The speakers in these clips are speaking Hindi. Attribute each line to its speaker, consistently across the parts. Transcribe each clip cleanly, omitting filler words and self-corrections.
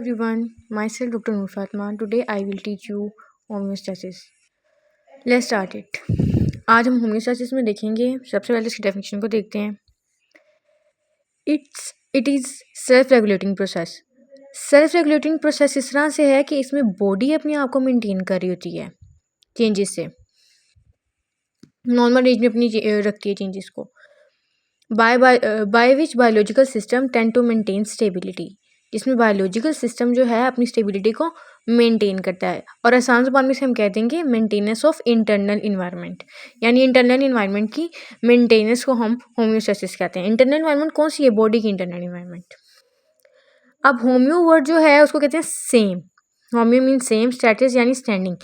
Speaker 1: everyone, myself Dr. Noor Fatma. Today I will teach you homeostasis. Let's start it. आज हम होम्योस्टैसिस में देखेंगे। सबसे पहले इसकी डेफिनेशन को देखते हैं। It is self regulating process. Self regulating process इस तरह से है कि इसमें बॉडी अपने आप को मेंटेन कर रही होती है चेंजेस से, नॉर्मल रेंज में अपनी रखती है चेंजेस को। By which biological system tend to maintain stability, जिसमें बायोलॉजिकल सिस्टम जो है अपनी स्टेबिलिटी को मेंटेन करता है। और आसान ज़बान में से हम कह देंगे मेंटेनेंस ऑफ इंटरनल इन्वायरमेंट, यानी इंटरनल इन्वायरमेंट की मेंटेनेंस को हम होम्योस्टैसिस कहते हैं। इंटरनल इन्वायरमेंट कौन सी है? बॉडी की इंटरनल इन्वायरमेंट। अब होम्यो वर्ड जो है उसको कहते हैं सेम। होम्यो मीन सेम, स्टैटिस यानी स्टैंडिंग।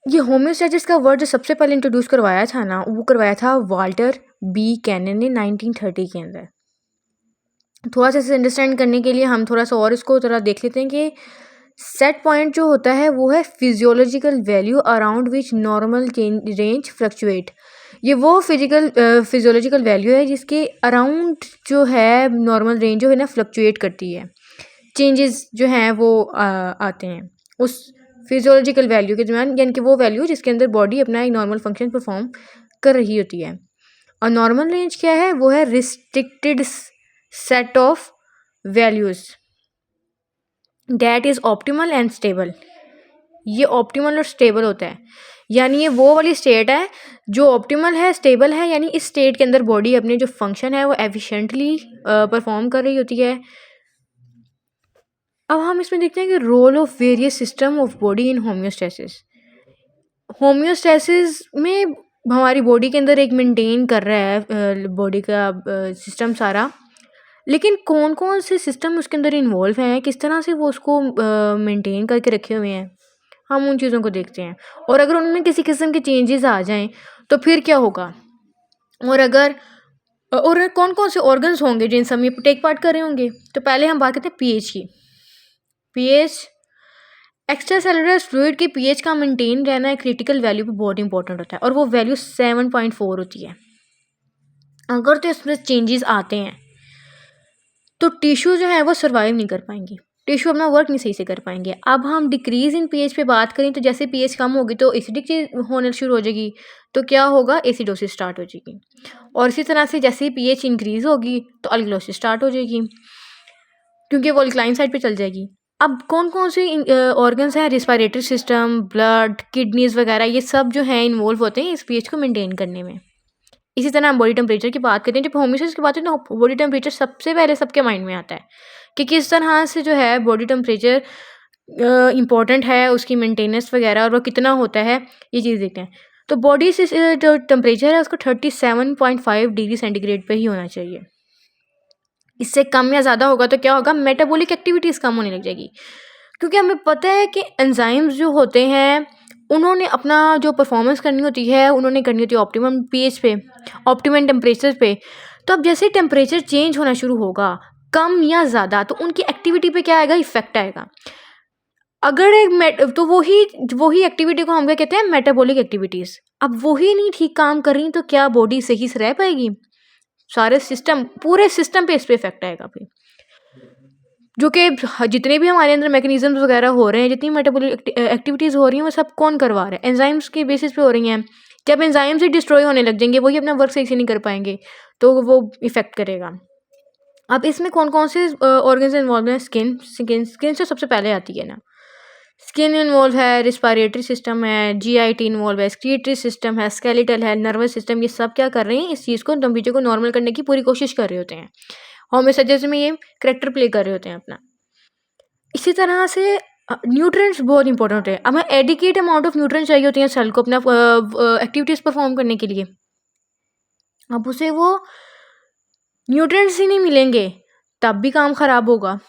Speaker 1: ये होम्योस्टैसिस का वर्ड जो सबसे पहले इंट्रोड्यूस करवाया था ना, वो करवाया था वाल्टर बी कैनन ने 1930 के अंदर। थोड़ा सा इसे अंडरस्टैंड करने के लिए हम थोड़ा सा और इसको थोड़ा देख लेते हैं कि सेट पॉइंट जो होता है वो है physiological value around which normal range fluctuate. ये वो फिजियोलॉजिकल वैल्यू है जिसके अराउंड जो है नॉर्मल रेंज जो है ना फ्लक्चुएट करती है, चेंजेस जो हैं वो आते हैं उस फिजियोलॉजिकल वैल्यू के दरमियान, यानी कि वो वैल्यू जिसके अंदर बॉडी अपना एक नॉर्मल फंक्शन परफॉर्म कर रही होती है। और नॉर्मल रेंज क्या है? वो है restricted set of values that is optimal and stable. ये ऑप्टिमल और स्टेबल होता है, यानी ये वो वाली स्टेट है जो ऑप्टिमल है, स्टेबल है, यानी इस स्टेट के अंदर बॉडी अपने जो फंक्शन है वो एफिशिएंटली परफॉर्म कर रही होती है। अब हम इसमें देखते हैं कि role of various system of body in homeostasis. Homeostasis में हमारी बॉडी के अंदर एक मेंटेन कर रहा है बॉडी का सिस्टम सारा, लेकिन कौन कौन से सिस्टम उसके अंदर इन्वॉल्व हैं, किस तरह से वो उसको मेंटेन करके रखे हुए हैं, हम उन चीज़ों को देखते हैं। और अगर उनमें किसी किस्म के चेंजेस आ जाएं तो फिर क्या होगा, और कौन कौन से ऑर्गन्स होंगे जिन सब में टेक पार्ट कर रहे होंगे। तो पहले हम बात करते हैं पीएच की। पीएच, एक्स्ट्रा सेलुलर फ्लूइड के पीएच का मेंटेन रहना एक क्रिटिकल वैल्यू पे बहुत इंपॉर्टेंट होता है, और वो वैल्यू 7.4 होती है। अगर तो इसमें चेंजेस आते हैं तो टिश्यू जो है वो सर्वाइव नहीं कर पाएंगे, टिश्यू अपना वर्क नहीं सही से कर पाएंगे। अब हम डिक्रीज इन पीएच पे बात करें तो जैसे पीएच कम होगी तो एसिडिक चीज होने शुरू हो जाएगी, तो क्या होगा? एसिडोसिस स्टार्ट हो जाएगी। और इसी तरह से जैसे पीएच इंक्रीज होगी तो अल्कलोसिस स्टार्ट हो जाएगी, क्योंकि वो अल्कलाइन साइड पे चल जाएगी। अब कौन कौन से ऑर्गन्स हैं? रिस्पायरेटरी सिस्टम, ब्लड, किडनीज वगैरह, ये सब जो है इन्वॉल्व होते हैं इस पीएच को मेंटेन करने में। इसी तरह हम बॉडी टेम्परेचर की बात करते हैं। जब होम्योस्टैसिस की बात करते हैं तो बॉडी टेम्परेचर सबसे पहले सबके माइंड में आता है कि किस तरह से जो है बॉडी टेम्परेचर इंपॉर्टेंट है, उसकी मेंटेनेंस वगैरह, और वो कितना होता है, ये चीज़ देखते हैं। तो बॉडी से जो टेम्परेचर है उसको 37.5 डिग्री सेंटीग्रेड पे ही होना चाहिए। इससे कम या ज़्यादा होगा तो क्या होगा? मेटाबॉलिक एक्टिविटीज़ कम होने लग जाएगी, क्योंकि हमें पता है कि एंजाइम्स जो होते हैं उन्होंने अपना जो परफॉर्मेंस करनी होती है उन्होंने करनी होती है ऑप्टिमम पीएच पे, ऑप्टिमम टेम्परेचर पे। तो अब जैसे टेम्परेचर चेंज होना शुरू होगा कम या ज़्यादा, तो उनकी एक्टिविटी पे क्या आएगा? इफेक्ट आएगा। अगर तो वही एक्टिविटी को हम क्या कहते हैं? Metabolic activities. अब वही नहीं ठीक काम कर रही तो क्या बॉडी सही से रह पाएगी? सारे सिस्टम, पूरे सिस्टम पे इस पे इफेक्ट आएगा फिर, जो कि जितने भी हमारे अंदर मैकेनिज्म्स वगैरह हो रहे हैं, जितनी मेटाबॉलिक एक्टिविटीज़ हो रही हैं, वो सब कौन करवा रहा है? एंजाइम्स के बेसिस पे हो रही हैं। जब एंजाइम्स ही डिस्ट्रॉय होने लग जाएंगे, वही अपना वर्क सही से नहीं कर पाएंगे, तो वो इफेक्ट करेगा। अब इसमें कौन कौन से ऑर्गन्स इन्वॉल्व हैं? स्किन से सबसे पहले आती है ना, स्किन इन्वॉल्व है, रिस्पायरेटरी सिस्टम है, जीआईटी इन्वॉल्व है, एक्सक्रीटरी सिस्टम है, स्केलेटल है, नर्वस सिस्टम, ये सब क्या कर रहे हैं? इस चीज़ को, टेम्परेचर को नॉर्मल करने की पूरी कोशिश कर रहे होते हैं। होम्योस्टैसिस में ये करेक्टर प्ले कर रहे होते हैं अपना। इसी तरह से न्यूट्रिएंट्स बहुत इंपॉर्टेंट होते हैं। हमें एडिक्वेट अमाउंट ऑफ न्यूट्रिएंट्स चाहिए होती हैं सेल को अपना एक्टिविटीज़ परफॉर्म करने के लिए। अब उसे वो न्यूट्रिएंट्स ही नहीं मिलेंगे तब भी काम ख़राब होगा,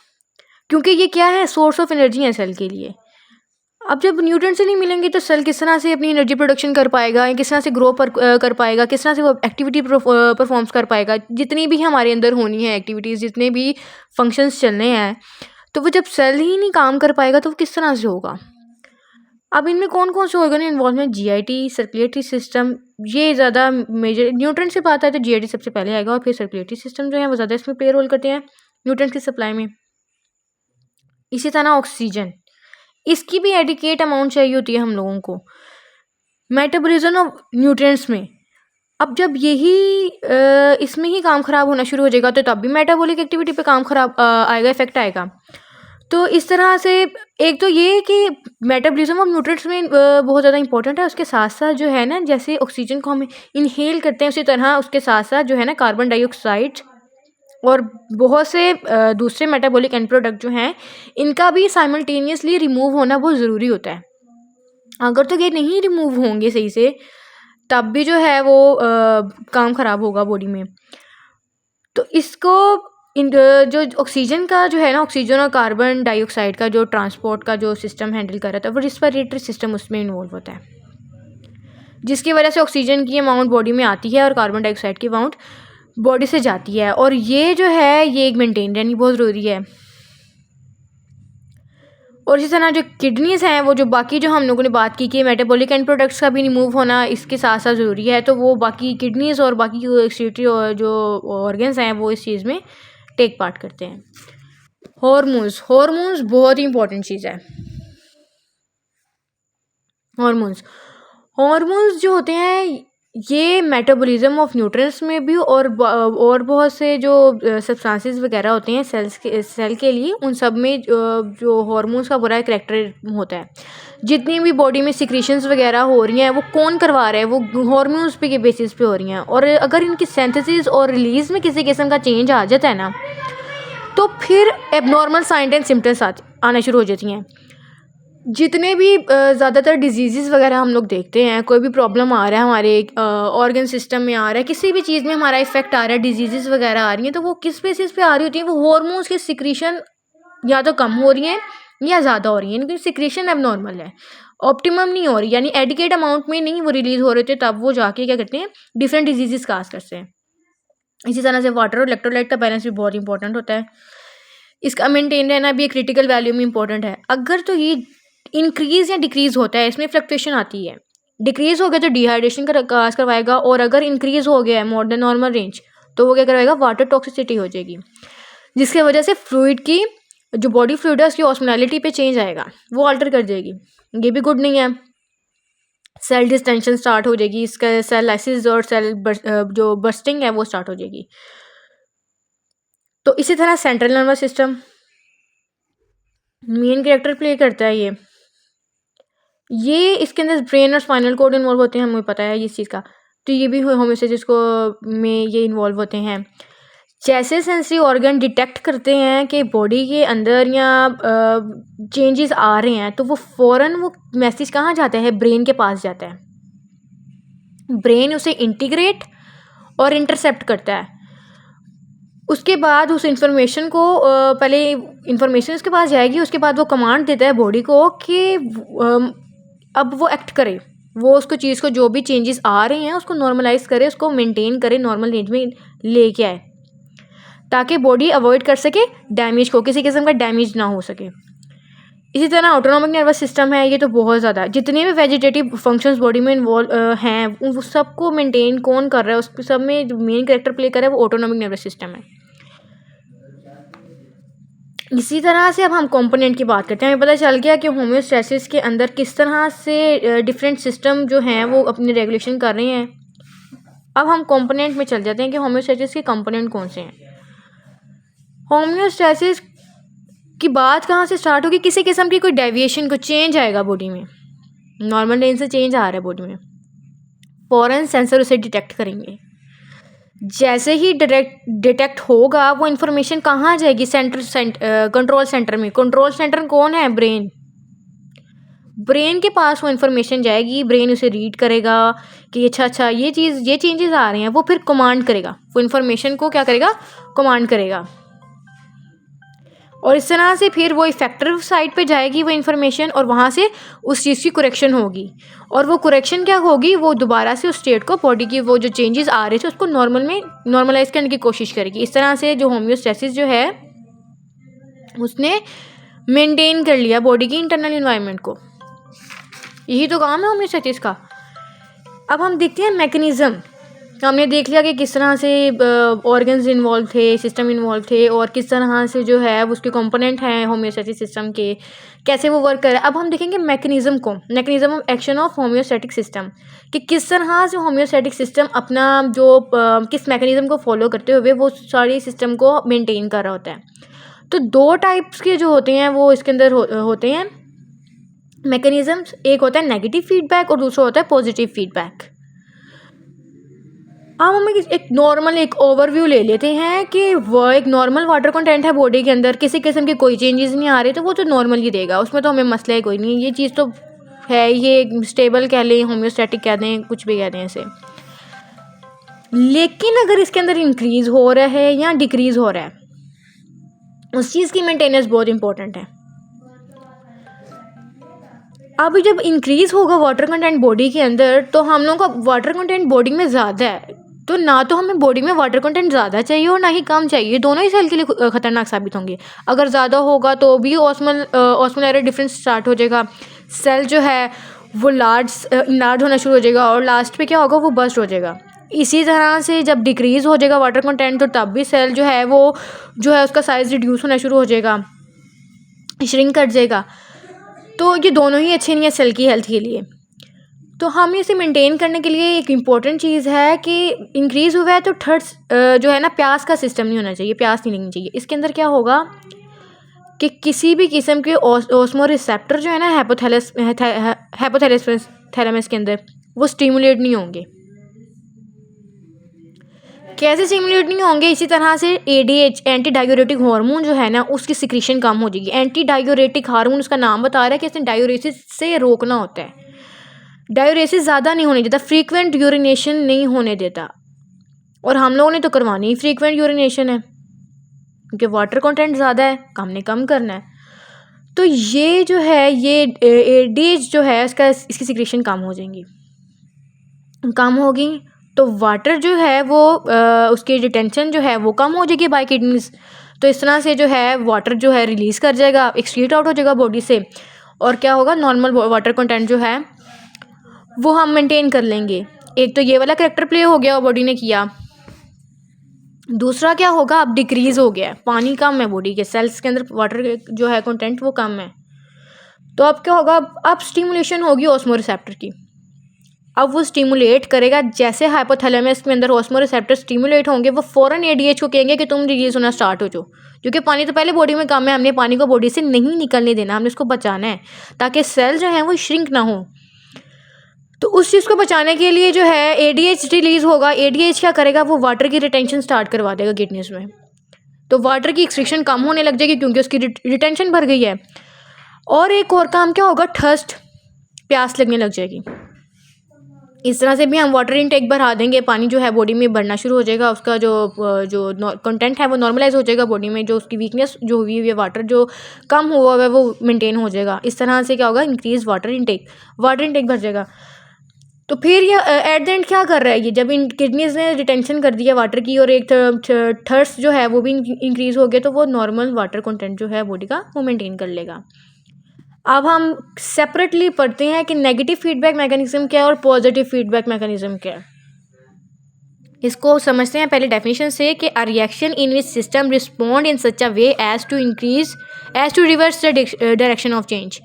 Speaker 1: क्योंकि ये क्या है? सोर्स ऑफ एनर्जी है सेल के लिए। अब जब न्यूट्रिएंट्स ही नहीं मिलेंगे तो सेल किस तरह से अपनी एनर्जी प्रोडक्शन कर पाएगा, या किस तरह से ग्रो कर पाएगा, किस तरह से वो एक्टिविटी परफॉर्म्स कर पाएगा? जितनी भी हमारे अंदर होनी है एक्टिविटीज़, जितने भी फंक्शंस चलने हैं, तो वो जब सेल ही नहीं काम कर पाएगा तो वो किस तरह से होगा? अब इनमें कौन कौन से ऑर्गन इन्वॉल्व हैं? जीआईटी, सर्कुलेटरी सिस्टम, ये ज़्यादा मेजर। न्यूट्रिएंट से बात आए तो जीआईटी सबसे पहले आएगा, और फिर सर्कुलेटरी सिस्टम जो है वो ज़्यादा इसमें प्ले रोल करते हैं न्यूट्रिएंट की सप्लाई में। इसी तरह ऑक्सीजन, इसकी भी एडिकेट अमाउंट चाहिए होती है हम लोगों को। मेटाबॉलिज्म ऑफ न्यूट्रिएंट्स में, अब जब यही इसमें ही काम ख़राब होना शुरू हो जाएगा तो तब भी मेटाबॉलिक एक्टिविटी पे काम ख़राब आएगा, इफेक्ट आएगा। तो इस तरह से एक तो ये कि मेटाबॉलिज्म ऑफ न्यूट्रिएंट्स में बहुत ज़्यादा इंपॉर्टेंट है। उसके साथ साथ जो है ना, जैसे ऑक्सीजन को हम इनहेल करते हैं उसी तरह उसके साथ साथ जो है ना कार्बन डाइऑक्साइड और बहुत से दूसरे मेटाबॉलिक एंड प्रोडक्ट जो हैं, इनका भी साइमल्टेनियसली रिमूव होना बहुत ज़रूरी होता है। अगर तो ये नहीं रिमूव होंगे सही से, तब भी जो है वो काम ख़राब होगा बॉडी में। तो इसको जो ऑक्सीजन का जो है ना, ऑक्सीजन और कार्बन डाइऑक्साइड का जो ट्रांसपोर्ट का जो सिस्टम हैंडल कर रहा था, वो रिस्पिरेटरी सिस्टम उसमें इन्वॉल्व होता है, जिसकी वजह से ऑक्सीजन की अमाउंट बॉडी में आती है और कार्बन डाइऑक्साइड की अमाउंट बॉडी से जाती है। और ये जो है ये एक मेंटेन रहनी बहुत ज़रूरी है। और इसी तरह जो किडनीज़ हैं, वो जो बाकी जो हम लोगों ने बात की कि मेटाबॉलिक एंड प्रोडक्ट्स का भी रिमूव होना इसके साथ साथ ज़रूरी है, तो वो बाकी किडनीज़ और बाकी जो ऑर्गन्स हैं वो इस चीज़ में टेक पार्ट करते हैं। हॉर्मोन्स बहुत ही इंपॉर्टेंट चीज़ है। हॉर्मोन्स जो होते हैं ये मेटाबॉलिज्म ऑफ न्यूट्रिएंट्स में भी और बहुत से जो सब्सटेंसेस वगैरह होते हैं सेल के लिए, उन सब में जो हॉर्मोन्स का बड़ा करैक्टर होता है। जितनी भी बॉडी में सिक्रीशंस वगैरह हो रही हैं वो कौन करवा रहा है, वो हॉर्मोन्स पे के बेसिस पे हो रही हैं। और अगर इनकी सिंथेसिस और रिलीज़ में किसी किस्म का चेंज आ जाता है ना, तो फिर एबनॉर्मल साइन एंड सिम्टम्स आना शुरू हो जाती हैं। जितने भी ज़्यादातर डिजीज़ वगैरह हम लोग देखते हैं, कोई भी प्रॉब्लम आ रहा है हमारे ऑर्गन सिस्टम में आ रहा है, किसी भी चीज़ में हमारा इफेक्ट आ रहा है, डिजीज़ वगैरह आ रही हैं, तो वो किस बेसिस पे आ रही होती है? वो हार्मोन्स की सिक्रीशन या तो कम हो रही हैं या ज़्यादा हो रही हैं। इनकी सिक्रीशन एबनॉर्मल है, ऑप्टिमम नहीं हो रही, यानी एडिकेट अमाउंट में नहीं वो रिलीज़ हो रहे थे, तब वो जाके क्या करते हैं, डिफरेंट डिजीज़ काज करते हैं। इसी तरह से वाटर और इलेक्ट्रोलाइट का बैलेंस भी बहुत इंपॉर्टेंट होता है। इसका मेंटेन रहना भी एक क्रिटिकल वैल्यू में इंपॉर्टेंट है। अगर तो ये इंक्रीज़ या डिक्रीज़ होता है, इसमें फ्लक्चुएशन आती है। डिक्रीज़ हो गया तो डिहाइड्रेशन का काज करवाएगा, और अगर इंक्रीज़ हो गया है मोर देन नॉर्मल रेंज, तो वो क्या करवाएगा, वाटर टॉक्सिसिटी हो जाएगी, जिसकी वजह से फ्लूइड की जो बॉडी फ्लूइड है उसकी ऑस्मोलैरिटी पे चेंज आएगा, वो अल्टर कर जाएगी। ये भी गुड नहीं है। सेल डिस्टेंशन स्टार्ट हो जाएगी, इसका सेल लाइसिस और सेल जो बर्स्टिंग है वो स्टार्ट हो जाएगी। तो इसी तरह central nervous system main character play करता है। ये इसके अंदर ब्रेन और स्पाइनल कॉर्ड इन्वॉल्व होते हैं, हमें पता है इस चीज़ का। तो ये भी होम्योस्टेसिस को में ये इन्वॉल्व होते हैं। जैसे सेंसरी ऑर्गन डिटेक्ट करते हैं कि बॉडी के अंदर या चेंजेस आ रहे हैं, तो वो फ़ौरन वो मैसेज कहाँ जाता है, ब्रेन के पास जाता है। ब्रेन उसे इंटीग्रेट और इंटरसेप्ट करता है। उसके बाद उस इंफॉर्मेशन को पहले इंफॉर्मेशन उसके पास जाएगी, उसके बाद वो कमांड देता है बॉडी को कि अब वो एक्ट करे, वो उसको चीज़ को जो भी चेंजेस आ रहे हैं उसको नॉर्मलाइज करे, उसको मेंटेन करे, नॉर्मल रेंज में लेके आए, ताकि बॉडी अवॉइड कर सके डैमेज को, किसी किस्म का डैमेज ना हो सके। इसी तरह ऑटोनॉमिक नर्वस सिस्टम है, ये तो बहुत ज़्यादा, जितने भी वेजिटेटिव फंक्शंस बॉडी में इन्वॉल्व हैं उन सबको मेंटेन कौन कर रहा है, उस सब में जो मेन कैरेक्टर प्ले कर रहा है वो ऑटोनॉमिक नर्वस सिस्टम है। इसी तरह से अब हम कंपोनेंट की बात करते हैं। हमें पता चल गया कि होम्योस्टेसिस के अंदर किस तरह से डिफरेंट सिस्टम जो हैं वो अपनी रेगुलेशन कर रहे हैं। अब हम कंपोनेंट में चल जाते हैं कि होम्योस्टेसिस के कंपोनेंट कौन से हैं। होम्योस्टेसिस की बात कहाँ से स्टार्ट होगी, किसी किस्म की कोई डेविएशन, को चेंज आएगा बॉडी में, नॉर्मल रेंज से चेंज आ रहा है बॉडी में, फॉरेन सेंसर उसे डिटेक्ट करेंगे। जैसे ही डिटेक्ट होगा वो इन्फॉर्मेशन कहाँ जाएगी, कंट्रोल सेंटर में। कंट्रोल सेंटर कौन है, ब्रेन। ब्रेन के पास वो इन्फॉर्मेशन जाएगी, ब्रेन उसे रीड करेगा कि अच्छा ये चेंजेस आ रहे हैं, वो फिर कमांड करेगा, वो इन्फॉर्मेशन को क्या करेगा, कमांड करेगा। और इस तरह से फिर वो इफेक्टिव साइड पे जाएगी वो इन्फॉर्मेशन, और वहाँ से उस चीज़ की करेक्शन होगी। और वो करेक्शन क्या होगी, वो दोबारा से उस स्टेट को, बॉडी की वो जो चेंजेस आ रहे थे उसको नॉर्मलाइज करने की कोशिश करेगी। इस तरह से जो होम्योस्टेसिस जो है उसने मेंटेन कर लिया बॉडी की इंटरनल इन्वायरमेंट को। यही तो काम है होम्योस्टेसिस का। अब हम देखते हैं मैकेनिज़्म हमने देख लिया कि किस तरह से ऑर्गन्स इन्वॉल्व थे, सिस्टम इन्वॉल्व थे और किस तरह से जो है उसके कंपोनेंट हैं होम्योस्टैटिक सिस्टम के, कैसे वो वर्क कर रहा है। अब हम देखेंगे mechanism of action of homeostatic system, कि किस तरह से होम्योस्टैटिक सिस्टम अपना जो किस मैकेनिज्म को फॉलो करते हुए वो सारी सिस्टम को मेंटेन कर रहा होता है। तो 2 टाइप्स के जो होते हैं वो इसके अंदर होते हैं मैकेनिज्म्स। एक होता है नेगेटिव फीडबैक और दूसरा होता है पॉजिटिव फीडबैक। अब हम एक ओवरव्यू ले लेते हैं कि वो एक नॉर्मल वाटर कंटेंट है बॉडी के अंदर, किसी किस्म के कोई चेंजेस नहीं आ रहे तो वो तो नॉर्मल ही देगा, उसमें तो हमें मसला ही कोई नहीं है। ये चीज़ तो है, ये स्टेबल कह लें, होम्योस्टैटिक कह दें, कुछ भी कह दें इसे। लेकिन अगर इसके अंदर इंक्रीज़ हो रहा है या डिक्रीज़ हो रहा है, उस चीज़ की मेंटेनेंस बहुत इंपॉर्टेंट है। अब जब इंक्रीज़ होगा वाटर कंटेंट बॉडी के अंदर, तो हम लोगों का वाटर कंटेंट बॉडी में ज़्यादा है, तो ना तो हमें बॉडी में वाटर कंटेंट ज़्यादा चाहिए और ना ही कम चाहिए, दोनों ही सेल के लिए ख़तरनाक साबित होंगे। अगर ज़्यादा होगा तो भी ऑस्मोलर डिफरेंस स्टार्ट हो जाएगा, सेल जो है वो लार्ज होना शुरू हो जाएगा और लास्ट पे क्या होगा, वो बस्ट हो जाएगा। इसी तरह से जब डिक्रीज़ हो जाएगा वाटर कंटेंट, तो तब भी सेल जो है वो जो है उसका साइज़ रिड्यूस होना शुरू हो जाएगा, श्रिंक कर जाएगा। तो ये दोनों ही अच्छे नहीं है सेल की हेल्थ के लिए। तो हम इसे मेंटेन करने के लिए एक इम्पॉर्टेंट चीज़ है कि इंक्रीज़ हुआ है तो थर्ड्स जो है ना, प्यास का सिस्टम नहीं होना चाहिए, प्यास नहीं लगनी चाहिए। इसके अंदर क्या होगा कि किसी भी किस्म के ऑस्मो रिसेप्टर जो है ना थैलेमस के अंदर, वो स्टिमुलेट नहीं होंगे। कैसे स्टिमुलेट नहीं होंगे? इसी तरह से ADH एंटी डायूरेटिक हार्मोन जो है ना, उसकी सिक्रीशन कम हो जाएगी। एंटी डायूरेटिक हार्मोन उसका नाम बता रहा है कि इसने डायूरेसिस से रोकना होता है, डायूरेसिस ज़्यादा नहीं होने देता, फ्रीक्वेंट यूरिनेशन नहीं होने देता। और हम लोगों ने तो करवानी ही फ्रीक्वेंट यूरिनेशन है, क्योंकि वाटर कंटेंट ज़्यादा है, हमने कम करना है। तो ये जो है, ये ADH जो है इसकी सिक्रीशन कम हो जाएंगी, कम होगी तो वाटर जो है वो उसकी रिटेंशन जो है वो कम हो जाएगी बाय किडनीज। तो इस तरह से जो है वाटर जो है रिलीज़ कर जाएगा, एक्सक्रीट आउट हो जाएगा बॉडी से, और क्या होगा, नॉर्मल वाटर कंटेंट जो है वो हम मेंटेन कर लेंगे। एक तो ये वाला कैरेक्टर प्ले हो गया, बॉडी ने किया। दूसरा क्या होगा, अब डिक्रीज़ हो गया है, पानी कम है बॉडी के सेल्स के अंदर, वाटर जो है कंटेंट वो कम है। तो अब क्या होगा, अब स्टिमुलेशन होगी ऑस्मो रिसेप्टर की। अब वो स्टिमुलेट करेगा, जैसे हाइपोथैलेमस के अंदर ऑस्मो रिसेप्टर स्टिमुलेट होंगे, वो फ़ौरन ADH को कहेंगे कि तुम रिलीज़ होना स्टार्ट हो जाओ, क्योंकि पानी तो पहले बॉडी में कम है, हमने पानी को बॉडी से नहीं निकलने देना, हमने उसको बचाना है ताकि सेल जो है वो श्रिंक ना हो। तो उस चीज़ को बचाने के लिए जो है ADH रिलीज़ होगा। ADH क्या करेगा, वो वाटर की रिटेंशन स्टार्ट करवा देगा किडनीज में, तो वाटर की एक्सट्रैक्शन कम होने लग जाएगी क्योंकि उसकी रिटेंशन भर गई है। और एक और काम क्या होगा, थर्स्ट, प्यास लगने लग जाएगी। इस तरह से भी हम वाटर इनटेक बढ़ा देंगे, पानी जो है बॉडी में बढ़ना शुरू हो जाएगा, उसका जो कंटेंट है वो नॉर्मलाइज हो जाएगा बॉडी में, जो उसकी वीकनेस जो हुई है, वाटर जो कम हुआ है वो मेंटेन हो जाएगा। इस तरह से क्या होगा, इंक्रीज वाटर इनटेक बढ़ जाएगा। तो फिर ये एट द एंड क्या कर रहा है, ये जब इन किडनीज ने रिटेंशन कर दिया वाटर की और एक थर्स्ट जो है वो भी इंक्रीज़ हो गया, तो वो नॉर्मल वाटर कंटेंट जो है बॉडी का वो मेंटेन कर लेगा। अब हम सेपरेटली पढ़ते हैं कि नेगेटिव फीडबैक मैकेनिज्म क्या है और पॉजिटिव फीडबैक मैकेनिज्म क्या है। इसको समझते हैं पहले डेफिनेशन से, कि a reaction in which system respond in such a way as to reverse the direction of change.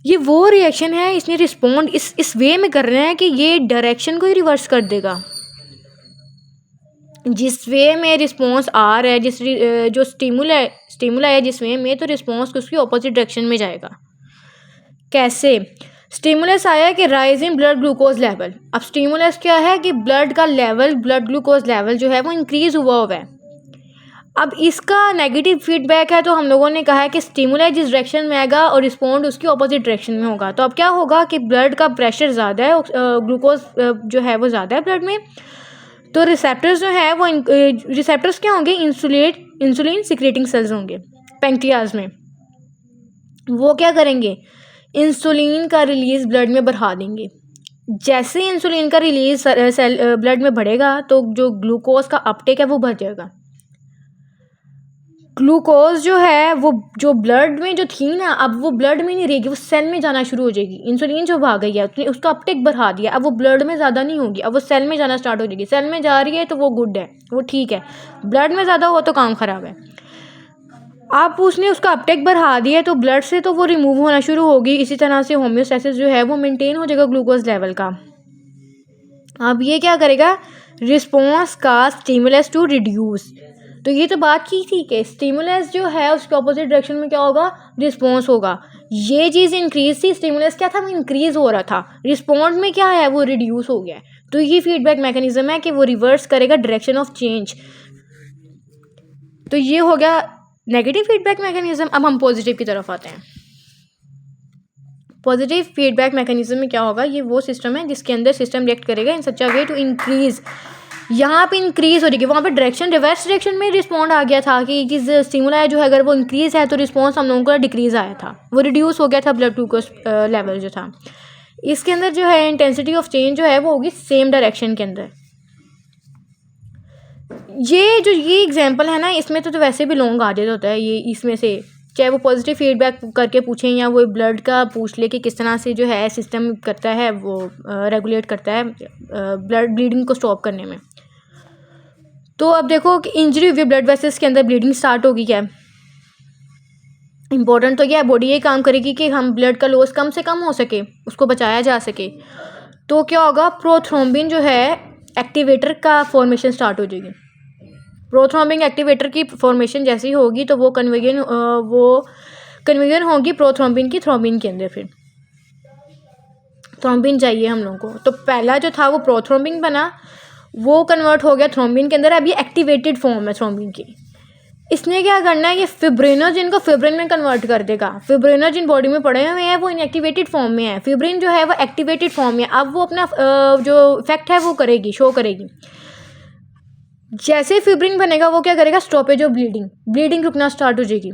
Speaker 1: ये वो रिएक्शन है, इसने रिस्पॉन्ड इस वे में कर रहे हैं कि ये डायरेक्शन को ही रिवर्स कर देगा। जिस वे में रिस्पॉन्स आ रहा है, जो स्टिमुला है जिस वे में, तो रिस्पॉन्स उसकी ऑपोजिट डायरेक्शन में जाएगा। कैसे? स्टिमुलस आया कि rise in blood glucose level. अब स्टिमुलस क्या है कि ब्लड ग्लूकोज लेवल जो है वो इंक्रीज हुआ है। अब इसका नेगेटिव फीडबैक है, तो हम लोगों ने कहा है कि स्टिमुलस जिस डायरेक्शन में आएगा और रिस्पॉन्ड उसकी ऑपोजिट डायरेक्शन में होगा। तो अब क्या होगा कि ब्लड का प्रेशर ज़्यादा है, ग्लूकोज जो है वो ज़्यादा है ब्लड में, तो रिसेप्टर्स जो है वो रिसेप्टर्स क्या होंगे, इंसुलिन सिक्रेटिंग सेल्स होंगे पैंक्रियाज में। वो क्या करेंगे, इंसुलिन का रिलीज़ ब्लड में बढ़ा देंगे। जैसे इंसुलिन का रिलीज ब्लड में बढ़ेगा, तो जो ग्लूकोज का अपटेक है वो बढ़ जाएगा। ग्लूकोज जो है वो जो ब्लड में जो थी ना, अब वो ब्लड में नहीं रहेगी, वो सेल में जाना शुरू हो जाएगी। इंसुलिन जो भाग गई है उसने उसका अपटेक बढ़ा दिया, अब वो ब्लड में ज़्यादा नहीं होगी, अब वो सेल में जाना स्टार्ट हो जाएगी। सेल में जा रही है तो वो गुड है, वो ठीक है। ब्लड में ज़्यादा हो तो काम ख़राब है। अब उसने उसका अपटेक बढ़ा दिया तो ब्लड से तो वो रिमूव होना शुरू होगी। इसी तरह से होम्योस्टेसिस जो है वो मेंटेन हो जाएगा ग्लूकोज लेवल का। अब ये क्या करेगा, रिस्पॉन्स का स्टिमुलस टू रिड्यूस। तो ये तो बात की थी कि स्टिमुलस जो है उसके ऑपोजिट डायरेक्शन में क्या होगा, रिस्पॉन्स होगा। ये चीज़ इंक्रीज थी, स्टिमुलस क्या था, वो इंक्रीज हो रहा था। रिस्पॉन्ड में क्या है, वो रिड्यूस हो गया है। तो ये फीडबैक मैकेनिज्म है कि वो रिवर्स करेगा डायरेक्शन ऑफ चेंज। तो ये हो गया नेगेटिव फीडबैक मैकेनिज्म। अब हम पॉजिटिव की तरफ आते हैं। पॉजिटिव फीडबैक मैकेनिज्म में क्या होगा, ये वो सिस्टम है जिसके अंदर सिस्टम रिएक्ट करेगा इन such a way to increase. यहाँ पे इंक्रीज हो जाएगी, वहाँ पे डायरेक्शन रिवर्स डायरेक्शन में रिस्पॉन्ड आ गया था कि जिस स्टिमुला जो है अगर वो इंक्रीज है तो रिस्पॉन्स हम लोगों का डिक्रीज आया था, वो रिड्यूस हो गया था ब्लड ग्लूकोज लेवल जो था। इसके अंदर जो है इंटेंसिटी ऑफ चेंज जो है वो होगी सेम डायरेक्शन के अंदर। ये एग्जांपल है ना, इसमें तो वैसे भी लॉन्ग आ जाता होता है ये, इसमें से चाहे वो पॉजिटिव फीडबैक करके पूछें या वो ब्लड का पूछ ले कि किस तरह से जो है सिस्टम करता है, वो रेगुलेट करता है ब्लड ब्लीडिंग को स्टॉप करने में। तो अब देखो कि इंजरी हुई ब्लड वेसल्स के अंदर, ब्लीडिंग स्टार्ट होगी, क्या इंपॉर्टेंट तो क्या है, बॉडी ये काम करेगी कि हम ब्लड का लॉस कम से कम हो सके, उसको बचाया जा सके। तो क्या होगा, प्रोथ्रोम्बिन जो है एक्टिवेटर का फॉर्मेशन स्टार्ट हो जाएगी। प्रोथ्रोम्बिन एक्टिवेटर की फॉर्मेशन जैसी होगी तो वो कन्वर्जन होगी प्रोथ्रोम्बिन की थ्रोम्बिन के अंदर। फिर थ्रोम्बिन चाहिए हम लोगों को, तो पहला जो था वो प्रोथ्रोम्बिन बना, वो कन्वर्ट हो गया थ्रोम्बिन के अंदर। अब ये एक्टिवेटेड फॉर्म है थ्रोम्बिन की। इसने क्या करना है, ये फिब्रिनोजिन को फिब्रिन में कन्वर्ट कर देगा। फिब्रिनोजिन बॉडी में पड़े हुए हैं, वो इनएक्टिवेटेड फॉर्म में है। फिब्रिन जो है वो एक्टिवेटेड फॉर्म में, अब वो अपना जो इफेक्ट है वो करेगी, शो करेगी। जैसे फिब्रिन बनेगा वो क्या करेगा, स्टॉपेज ऑफ ब्लीडिंग रुकना स्टार्ट हो जाएगी।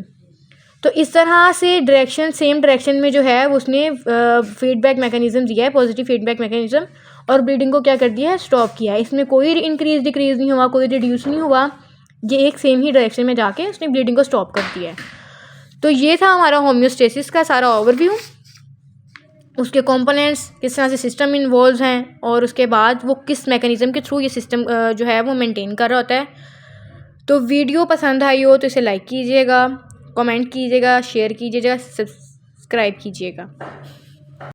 Speaker 1: तो इस तरह से डायरेक्शन, सेम डायरेक्शन में जो है उसने फीडबैक मैकेनिज्म दिया है, पॉजिटिव फीडबैक मैकेनिज्म, और ब्लीडिंग को क्या कर दिया है, स्टॉप किया है। इसमें कोई इंक्रीज डिक्रीज नहीं हुआ, कोई रिड्यूस नहीं हुआ, ये एक सेम ही डायरेक्शन में जाके उसने ब्लीडिंग को स्टॉप कर दिया है। तो ये था हमारा होम्योस्टेसिस का सारा ओवरव्यू, उसके कंपोनेंट्स, किस तरह से सिस्टम इन्वॉल्व हैं, और उसके बाद वो किस मैकेनिज्म के थ्रू ये सिस्टम जो है वो मेंटेन कर रहा होता है। तो वीडियो पसंद आई हो तो इसे लाइक कीजिएगा, कमेंट कीजिएगा, शेयर कीजिएगा, सब्सक्राइब कीजिएगा।